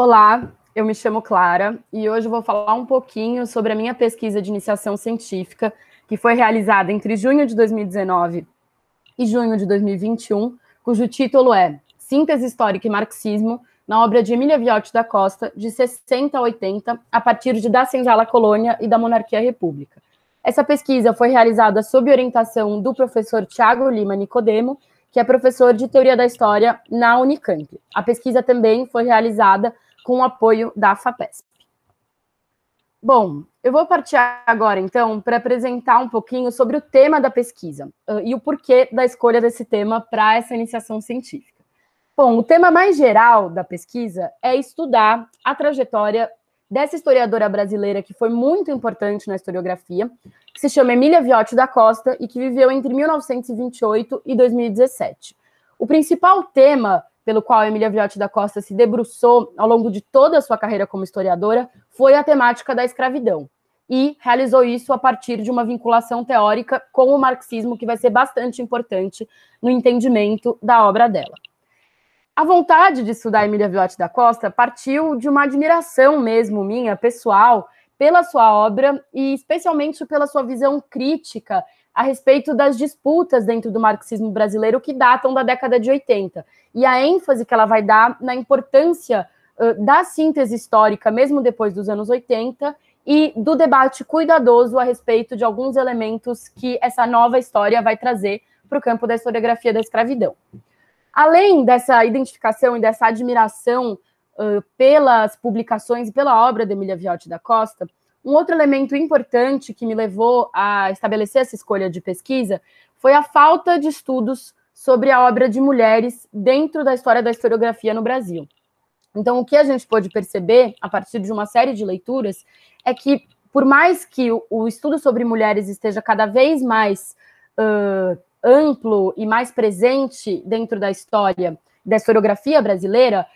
Olá, eu me chamo Clara e hoje eu vou falar um pouquinho sobre a minha pesquisa de iniciação científica, que foi realizada entre junho de 2019 e junho de 2021, cujo título é Síntese Histórica e Marxismo, na obra de Emília Viotti da Costa, de 60 a 80, a partir de Da Senzala Colônia e da Monarquia à República. Essa pesquisa foi realizada sob orientação do professor Tiago Lima Nicodemo, que é professor de Teoria da História na Unicamp. A pesquisa também foi realizada com o apoio da FAPESP. Bom, eu vou partir agora, então, para apresentar um pouquinho sobre o tema da pesquisa e o porquê da escolha desse tema para essa iniciação científica. Bom, o tema mais geral da pesquisa é estudar a trajetória dessa historiadora brasileira que foi muito importante na historiografia, que se chama Emília Viotti da Costa e que viveu entre 1928 e 2017. O principal tema pelo qual Emília Viotti da Costa se debruçou ao longo de toda a sua carreira como historiadora foi a temática da escravidão. E realizou isso a partir de uma vinculação teórica com o marxismo, que vai ser bastante importante no entendimento da obra dela. A vontade de estudar Emília Viotti da Costa partiu de uma admiração mesmo minha, pessoal, pela sua obra e especialmente pela sua visão crítica a respeito das disputas dentro do marxismo brasileiro que datam da década de 80. E a ênfase que ela vai dar na importância da síntese histórica, mesmo depois dos anos 80, e do debate cuidadoso a respeito de alguns elementos que essa nova história vai trazer para o campo da historiografia da escravidão. Além dessa identificação e dessa admiração pelas publicações e pela obra de Emília Viotti da Costa, um outro elemento importante que me levou a estabelecer essa escolha de pesquisa foi a falta de estudos sobre a obra de mulheres dentro da história da historiografia no Brasil. Então, o que a gente pôde perceber, a partir de uma série de leituras, é que, por mais que o estudo sobre mulheres esteja cada vez mais amplo e mais presente dentro da história da historiografia brasileira,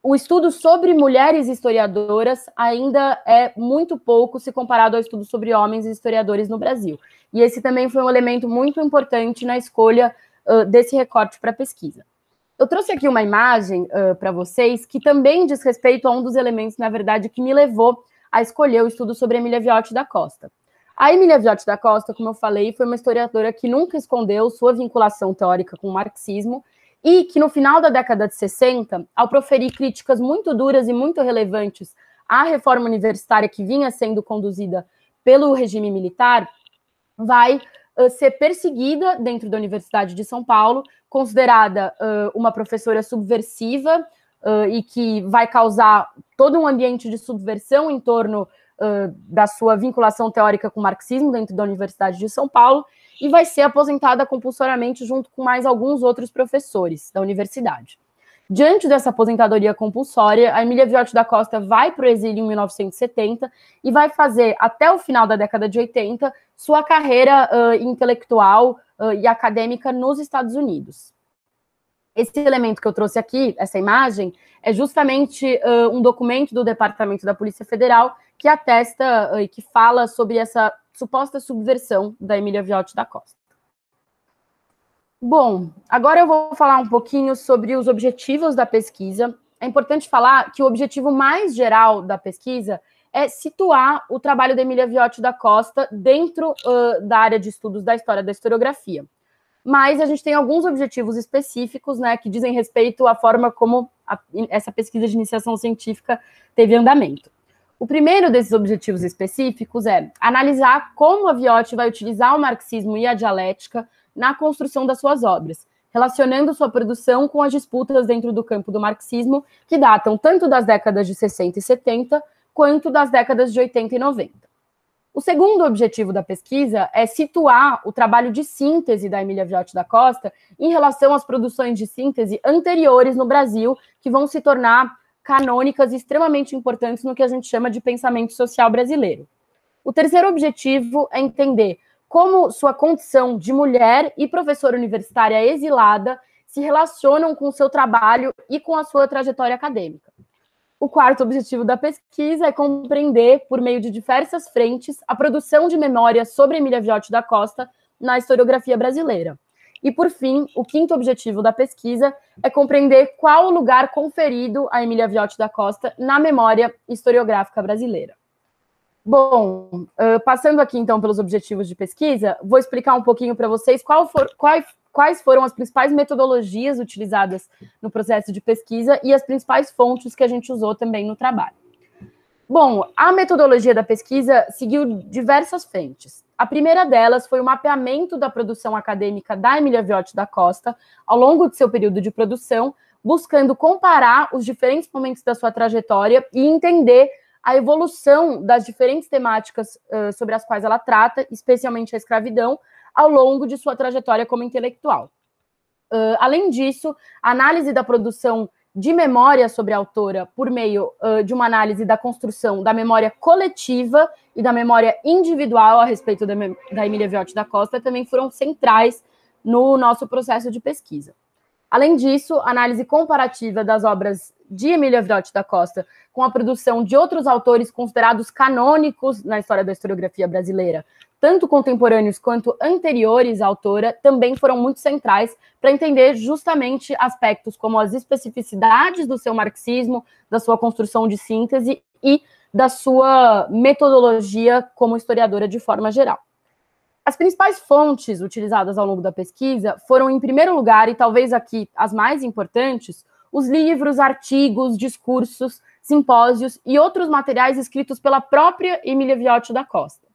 o estudo sobre mulheres historiadoras ainda é muito pouco se comparado ao estudo sobre homens historiadores no Brasil. E esse também foi um elemento muito importante na escolha desse recorte para a pesquisa. Eu trouxe aqui uma imagem para vocês que também diz respeito a um dos elementos, na verdade, que me levou a escolher o estudo sobre Emília Viotti da Costa. A Emília Viotti da Costa, como eu falei, foi uma historiadora que nunca escondeu sua vinculação teórica com o marxismo e que, no final da década de 60, ao proferir críticas muito duras e muito relevantes à reforma universitária que vinha sendo conduzida pelo regime militar, vai ser perseguida dentro da Universidade de São Paulo, considerada uma professora subversiva e que vai causar todo um ambiente de subversão em torno da sua vinculação teórica com o marxismo dentro da Universidade de São Paulo, e vai ser aposentada compulsoriamente junto com mais alguns outros professores da universidade. Diante dessa aposentadoria compulsória, a Emília Viotti da Costa vai para o exílio em 1970 e vai fazer, até o final da década de 80, sua carreira intelectual e acadêmica nos Estados Unidos. Esse elemento que eu trouxe aqui, essa imagem, é justamente um documento do Departamento da Polícia Federal que atesta e que fala sobre essa suposta subversão da Emília Viotti da Costa. Bom, agora eu vou falar um pouquinho sobre os objetivos da pesquisa. É importante falar que o objetivo mais geral da pesquisa é situar o trabalho da Emília Viotti da Costa dentro da área de estudos da história da historiografia. Mas a gente tem alguns objetivos específicos, né, que dizem respeito à forma como essa pesquisa de iniciação científica teve andamento. O primeiro desses objetivos específicos é analisar como a Viotti vai utilizar o marxismo e a dialética na construção das suas obras, relacionando sua produção com as disputas dentro do campo do marxismo, que datam tanto das décadas de 60 e 70, quanto das décadas de 80 e 90. O segundo objetivo da pesquisa é situar o trabalho de síntese da Emília Viotti da Costa em relação às produções de síntese anteriores no Brasil, que vão se tornar canônicas e extremamente importantes no que a gente chama de pensamento social brasileiro. O terceiro objetivo é entender como sua condição de mulher e professora universitária exilada se relacionam com o seu trabalho e com a sua trajetória acadêmica. O quarto objetivo da pesquisa é compreender, por meio de diversas frentes, a produção de memória sobre Emília Viotti da Costa na historiografia brasileira. E, por fim, o quinto objetivo da pesquisa é compreender qual o lugar conferido a Emília Viotti da Costa na memória historiográfica brasileira. Bom, passando aqui, então, pelos objetivos de pesquisa, vou explicar um pouquinho para vocês quais foram as principais metodologias utilizadas no processo de pesquisa e as principais fontes que a gente usou também no trabalho. Bom, a metodologia da pesquisa seguiu diversas frentes. A primeira delas foi o mapeamento da produção acadêmica da Emília Viotti da Costa ao longo de seu período de produção, buscando comparar os diferentes momentos da sua trajetória e entender a evolução das diferentes temáticas sobre as quais ela trata, especialmente a escravidão, ao longo de sua trajetória como intelectual. Além disso, a análise da produção de memória sobre a autora por meio de uma análise da construção da memória coletiva e da memória individual a respeito da Emília Viotti da Costa também foram centrais no nosso processo de pesquisa. Além disso, a análise comparativa das obras de Emília Viotti da Costa com a produção de outros autores considerados canônicos na história da historiografia brasileira, tanto contemporâneos quanto anteriores à autora, também foram muito centrais para entender justamente aspectos como as especificidades do seu marxismo, da sua construção de síntese e da sua metodologia como historiadora de forma geral. As principais fontes utilizadas ao longo da pesquisa foram, em primeiro lugar, e talvez aqui as mais importantes, os livros, artigos, discursos, simpósios e outros materiais escritos pela própria Emília Viotti da Costa.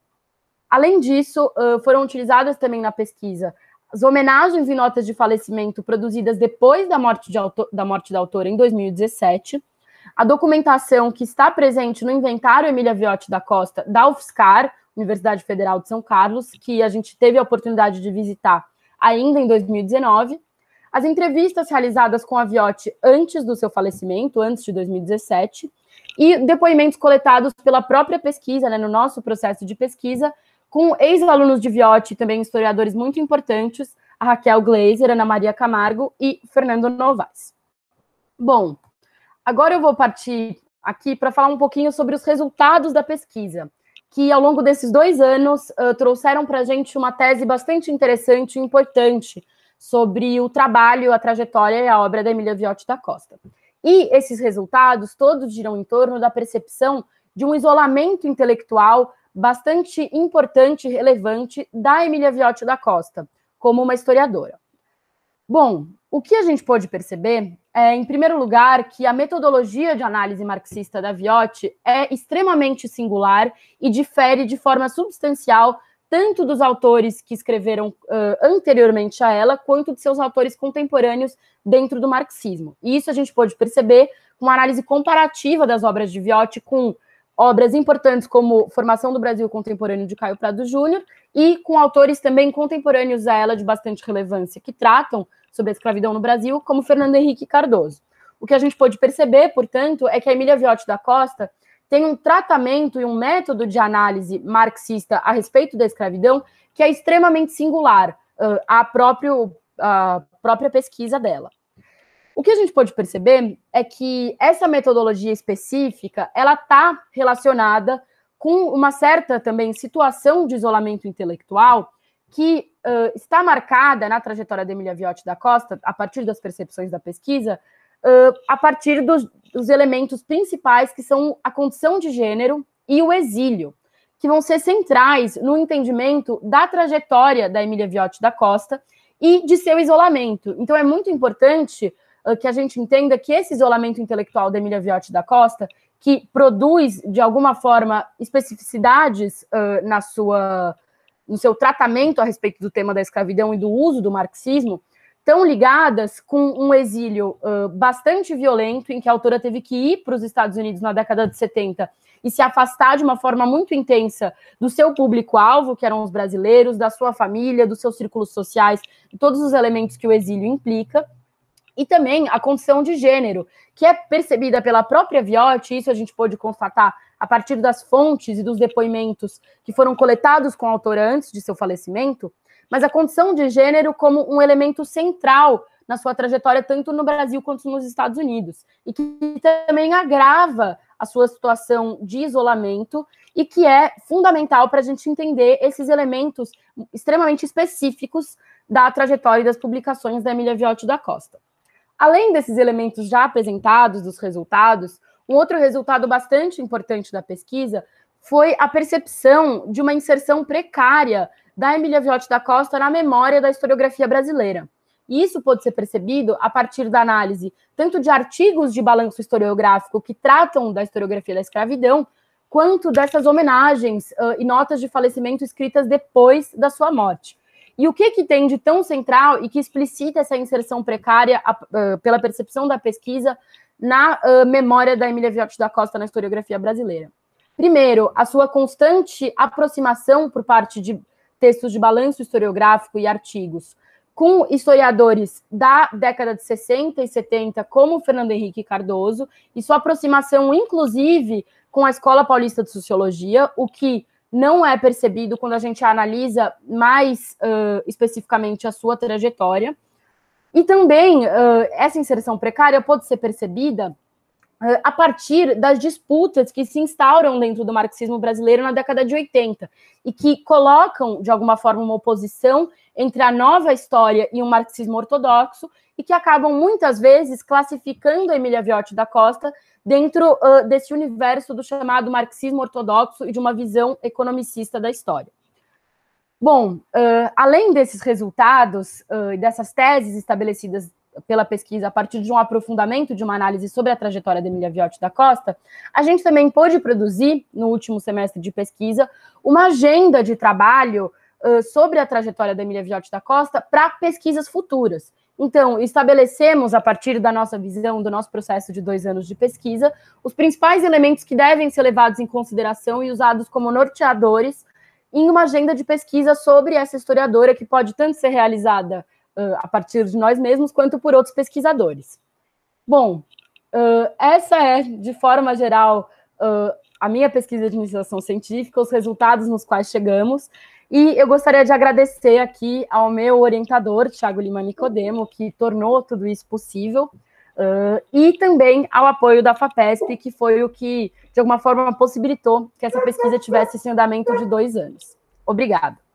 Além disso, foram utilizadas também na pesquisa as homenagens e notas de falecimento produzidas depois da morte da autora em 2017, a documentação que está presente no inventário Emília Viotti da Costa da UFSCar, Universidade Federal de São Carlos, que a gente teve a oportunidade de visitar ainda em 2019, as entrevistas realizadas com a Viotti antes do seu falecimento, antes de 2017, e depoimentos coletados pela própria pesquisa, no nosso processo de pesquisa, com ex-alunos de Viotti e também historiadores muito importantes, a Raquel Glaser, Ana Maria Camargo e Fernando Novaes. Bom, agora eu vou partir aqui para falar um pouquinho sobre os resultados da pesquisa, que ao longo desses 2 anos trouxeram para a gente uma tese bastante interessante e importante sobre o trabalho, a trajetória e a obra da Emília Viotti da Costa. E esses resultados todos giram em torno da percepção de um isolamento intelectual bastante importante e relevante da Emília Viotti da Costa, como uma historiadora. Bom, o que a gente pode perceber é, em primeiro lugar, que a metodologia de análise marxista da Viotti é extremamente singular e difere de forma substancial tanto dos autores que escreveram anteriormente a ela, quanto de seus autores contemporâneos dentro do marxismo. E isso a gente pode perceber com uma análise comparativa das obras de Viotti com obras importantes como Formação do Brasil Contemporâneo de Caio Prado Júnior e com autores também contemporâneos a ela de bastante relevância, que tratam sobre a escravidão no Brasil, como Fernando Henrique Cardoso. O que a gente pode perceber, portanto, é que a Emília Viotti da Costa tem um tratamento e um método de análise marxista a respeito da escravidão que é extremamente singular à própria pesquisa dela. O que a gente pode perceber é que essa metodologia específica, ela está relacionada com uma certa também situação de isolamento intelectual que está marcada na trajetória da Emília Viotti da Costa, a partir das percepções da pesquisa, a partir dos elementos principais que são a condição de gênero e o exílio, que vão ser centrais no entendimento da trajetória da Emília Viotti da Costa e de seu isolamento. Então é muito importante que a gente entenda que esse isolamento intelectual da Emília Viotti da Costa, que produz, de alguma forma, especificidades no seu tratamento a respeito do tema da escravidão e do uso do marxismo, estão ligadas com um exílio bastante violento, em que a autora teve que ir para os Estados Unidos na década de 70 e se afastar de uma forma muito intensa do seu público-alvo, que eram os brasileiros, da sua família, dos seus círculos sociais, e todos os elementos que o exílio implica, e também a condição de gênero, que é percebida pela própria Viotti, isso a gente pôde constatar a partir das fontes e dos depoimentos que foram coletados com a autora antes de seu falecimento, mas a condição de gênero como um elemento central na sua trajetória, tanto no Brasil quanto nos Estados Unidos, e que também agrava a sua situação de isolamento e que é fundamental para a gente entender esses elementos extremamente específicos da trajetória e das publicações da Emília Viotti da Costa. Além desses elementos já apresentados, dos resultados, um outro resultado bastante importante da pesquisa foi a percepção de uma inserção precária da Emília Viotti da Costa na memória da historiografia brasileira. E isso pode ser percebido a partir da análise tanto de artigos de balanço historiográfico que tratam da historiografia da escravidão, quanto dessas homenagens e notas de falecimento escritas depois da sua morte. E o que tem de tão central e que explicita essa inserção precária pela percepção da pesquisa na memória da Emília Viotti da Costa na historiografia brasileira? Primeiro, a sua constante aproximação por parte de textos de balanço historiográfico e artigos com historiadores da década de 60 e 70, como Fernando Henrique Cardoso, e sua aproximação, inclusive, com a Escola Paulista de Sociologia, o que não é percebido quando a gente analisa mais especificamente a sua trajetória. E também essa inserção precária pode ser percebida a partir das disputas que se instauram dentro do marxismo brasileiro na década de 80 e que colocam, de alguma forma, uma oposição entre a nova história e o marxismo ortodoxo e que acabam, muitas vezes, classificando a Emília Viotti da Costa dentro desse universo do chamado marxismo ortodoxo e de uma visão economicista da história. Bom, além desses resultados e dessas teses estabelecidas pela pesquisa a partir de um aprofundamento de uma análise sobre a trajetória da Emília Viotti da Costa, a gente também pôde produzir, no último semestre de pesquisa, uma agenda de trabalho sobre a trajetória da Emília Viotti da Costa para pesquisas futuras. Então, estabelecemos, a partir da nossa visão, do nosso processo de 2 anos de pesquisa, os principais elementos que devem ser levados em consideração e usados como norteadores em uma agenda de pesquisa sobre essa historiadora que pode tanto ser realizada a partir de nós mesmos, quanto por outros pesquisadores. Bom, essa é, de forma geral, a minha pesquisa de iniciação científica, os resultados nos quais chegamos, e eu gostaria de agradecer aqui ao meu orientador, Thiago Lima Nicodemo, que tornou tudo isso possível, e também ao apoio da FAPESP, que foi o que, de alguma forma, possibilitou que essa pesquisa tivesse esse andamento de 2 anos. Obrigada.